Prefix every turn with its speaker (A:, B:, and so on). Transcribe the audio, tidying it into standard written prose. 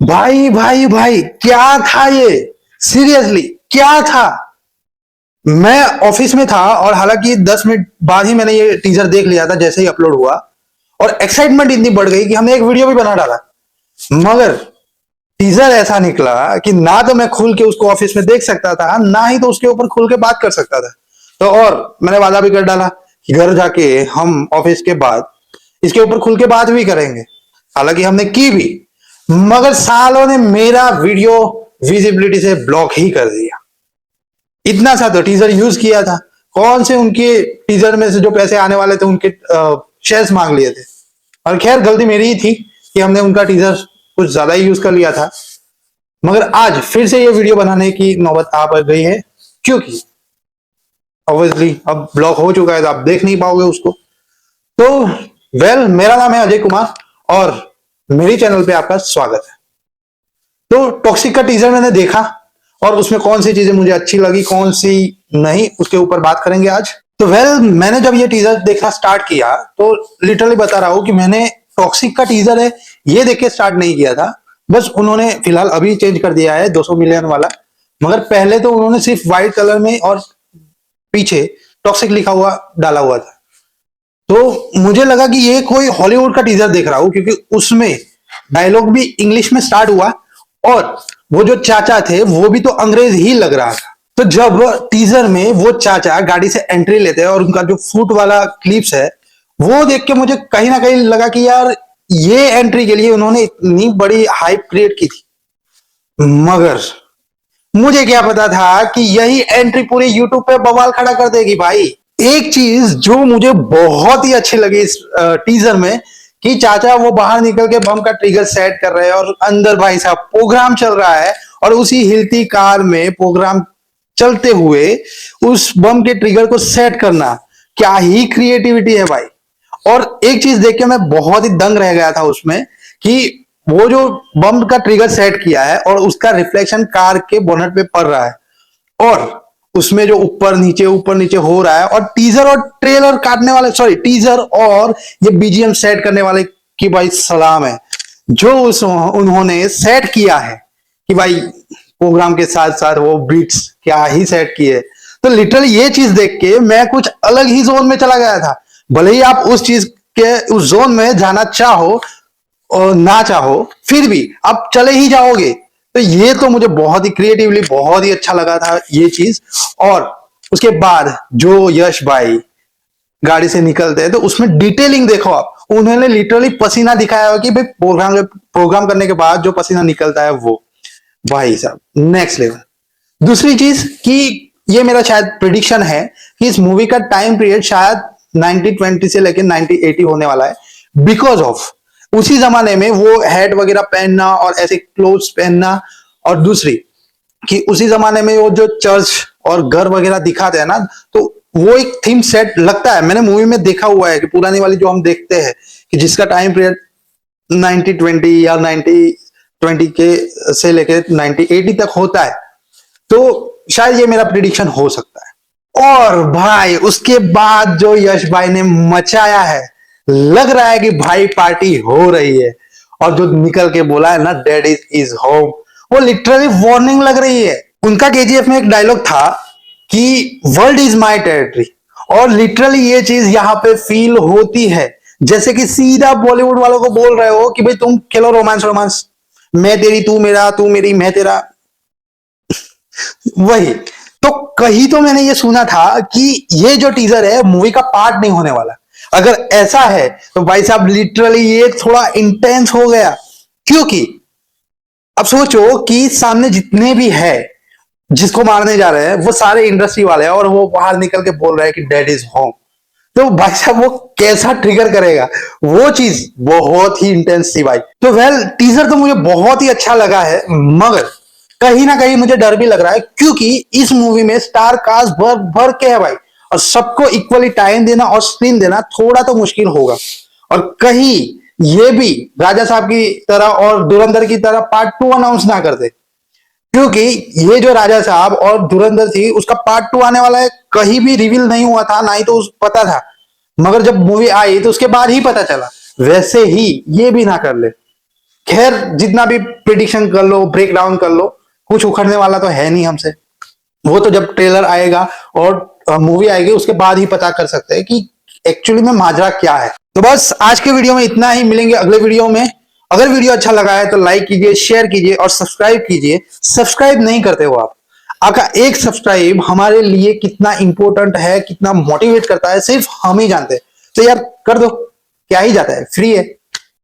A: भाई भाई भाई, क्या था ये? सीरियसली क्या था? मैं ऑफिस में था और हालांकि 10 मिनट बाद ही मैंने ये टीजर देख लिया था जैसे ही अपलोड हुआ। और एक्साइटमेंट इतनी बढ़ गई कि हमने एक वीडियो भी बना डाला। मगर टीजर ऐसा निकला कि ना तो मैं खुल के उसको ऑफिस में देख सकता था, ना ही तो उसके ऊपर खुल के बात कर सकता था। तो और मैंने वादा भी कर डाला कि घर जाके हम ऑफिस के बाद इसके ऊपर खुल के बात भी करेंगे। हालांकि हमने की भी, मगर सालों ने मेरा वीडियो विजिबिलिटी से ब्लॉक ही कर दिया। इतना सा तो टीजर यूज किया था। कौन से उनके टीजर में से जो पैसे आने वाले थे उनके शेयर्स मांग लिए थे। और खैर गलती मेरी ही थी कि हमने उनका टीजर कुछ ज्यादा ही यूज कर लिया था। मगर आज फिर से ये वीडियो बनाने की नौबत आ पड़ गई है, क्योंकि ऑब्वियसली अब ब्लॉक हो चुका है तो आप देख नहीं पाओगे उसको। तो मेरा नाम है अजय कुमार और मेरी चैनल पे आपका स्वागत है। तो टॉक्सिक का टीजर मैंने देखा और उसमें कौन सी चीजें मुझे अच्छी लगी, कौन सी नहीं, उसके ऊपर बात करेंगे आज। तो मैंने जब ये टीजर देखना स्टार्ट किया तो लिटरली बता रहा हूं कि मैंने टॉक्सिक का टीजर है ये देख के स्टार्ट नहीं किया था। बस उन्होंने फिलहाल अभी चेंज कर दिया है 200 मिलियन वाला। मगर पहले तो उन्होंने सिर्फ व्हाइट कलर में और पीछे टॉक्सिक लिखा हुआ डाला हुआ था। तो मुझे लगा कि ये कोई हॉलीवुड का टीजर देख रहा हूं, क्योंकि उसमें डायलॉग भी इंग्लिश में स्टार्ट हुआ और वो जो चाचा थे वो भी तो अंग्रेज ही लग रहा था। तो जब टीजर में वो चाचा गाड़ी से एंट्री लेते हैं और उनका जो फूट वाला क्लिप्स है वो देख के मुझे कहीं ना कहीं लगा कि यार ये एंट्री के लिए उन्होंने इतनी बड़ी हाइप क्रिएट की थी। मगर मुझे क्या पता था कि यही एंट्री पूरी यूट्यूब पे बवाल खड़ा कर देगी भाई। एक चीज जो मुझे बहुत ही अच्छी लगी इस टीजर में, कि चाचा वो बाहर निकल के बम का ट्रिगर सेट कर रहे हैं और अंदर भाई साहब प्रोग्राम चल रहा है और उसी हिलती कार में प्रोग्राम चलते हुए उस बम के ट्रिगर को सेट करना, क्या ही क्रिएटिविटी है भाई। और एक चीज देख के मैं बहुत ही दंग रह गया था उसमें, कि वो जो बम का ट्रिगर सेट किया है और उसका रिफ्लेक्शन कार के बोनट पे पड़ रहा है और उसमें जो ऊपर नीचे हो रहा है। और टीजर और ट्रेलर काटने वाले, सॉरी टीजर और ये बीजीएम सेट करने वाले की भाई सलाम है। जो उस उन्होंने सेट किया है कि भाई प्रोग्राम के साथ साथ वो बीट्स क्या ही सेट किए। तो लिटरली ये चीज देख के मैं कुछ अलग ही जोन में चला गया था। भले ही आप उस चीज के उस जोन में जाना चाहो और ना चाहो, फिर भी आप चले ही जाओगे। तो ये तो मुझे बहुत ही क्रिएटिवली बहुत ही अच्छा लगा था ये चीज। और उसके बाद जो यश भाई गाड़ी से निकलते हैं तो उसमें डिटेलिंग देखो आप, उन्होंने लिटरली पसीना दिखाया है कि भाई प्रोग्राम करने के बाद जो पसीना निकलता है वो भाई साहब नेक्स्ट लेवल। दूसरी चीज कि ये मेरा शायद प्रिडिक्शन है कि इस मूवी का टाइम पीरियड शायद 1920 से लेकर 1980 होने वाला है, बिकॉज ऑफ उसी जमाने में वो हेड वगैरह पहनना और ऐसे क्लोथ्स पहनना। और दूसरी कि उसी जमाने में वो जो चर्च और घर वगैरह दिखाते हैं ना, तो वो एक थीम सेट लगता है। मैंने मूवी में देखा हुआ है कि पुरानी वाली जो हम देखते हैं कि जिसका टाइम पीरियड 1920 या 1920 के से लेकर 1980 तक होता है। तो शायद ये मेरा प्रिडिक्शन हो सकता है। और भाई उसके बाद जो यश भाई ने मचाया है, लग रहा है कि भाई पार्टी हो रही है। और जो निकल के बोला है ना, डैड इज होम, वो लिटरली वार्निंग लग रही है। उनका केजीएफ में एक डायलॉग था कि वर्ल्ड इज माई टेरिटरी, और लिटरली ये चीज यहां पे फील होती है जैसे कि सीधा बॉलीवुड वालों को बोल रहे हो कि भाई तुम खेलो रोमांस रोमांस, मैं तेरी तू मेरा, तू मेरी मैं तेरा। वही तो, कहीं तो मैंने ये सुना था कि ये जो टीजर है मूवी का पार्ट नहीं होने वाला। अगर ऐसा है तो भाई साहब लिटरली ये थोड़ा इंटेंस हो गया। क्योंकि अब सोचो कि सामने जितने भी है जिसको मारने जा रहे हैं वो सारे इंडस्ट्री वाले हैं और वो बाहर निकल के बोल रहे हैं कि डैड इज होम। तो भाई साहब वो कैसा ट्रिगर करेगा, वो चीज बहुत ही इंटेंस थी भाई। तो टीजर तो मुझे बहुत ही अच्छा लगा है, मगर कहीं ना कहीं मुझे डर भी लग रहा है, क्योंकि इस मूवी में स्टार कास्ट भर भर के है भाई, और सबको इक्वली टाइम देना और स्क्रीन देना थोड़ा तो मुश्किल होगा। और कहीं ये भी राजा साहब की तरह और धुरंधर की तरह पार्ट 2 अनाउंस ना कर दे, क्योंकि ये जो राजा साहब और धुरंधर थी उसका पार्ट 2 आने वाला है, कहीं भी रिवील नहीं हुआ था, ना ही तो पता था। मगर जब मूवी आई तो उसके बाद ही पता चला। वैसे ही ये भी ना कर ले। खैर जितना भी प्रिडिक्शन कर लो, ब्रेक डाउन कर लो, कुछ उखड़ने वाला तो है नहीं हमसे। वो तो जब ट्रेलर आएगा और मूवी आएगी उसके बाद ही पता कर सकते हैं कि एक्चुअली में माजरा क्या है। तो बस आज के वीडियो में इतना ही, मिलेंगे अगले वीडियो में। अगर वीडियो अच्छा लगा है तो लाइक कीजिए, शेयर कीजिए और सब्सक्राइब कीजिए। सब्सक्राइब नहीं करते हो आप, आपका एक सब्सक्राइब हमारे लिए कितना इंपॉर्टेंट है, कितना मोटिवेट करता है, सिर्फ हम ही जानते हैं। तो यार कर दो, क्या ही जाता है, फ्री है।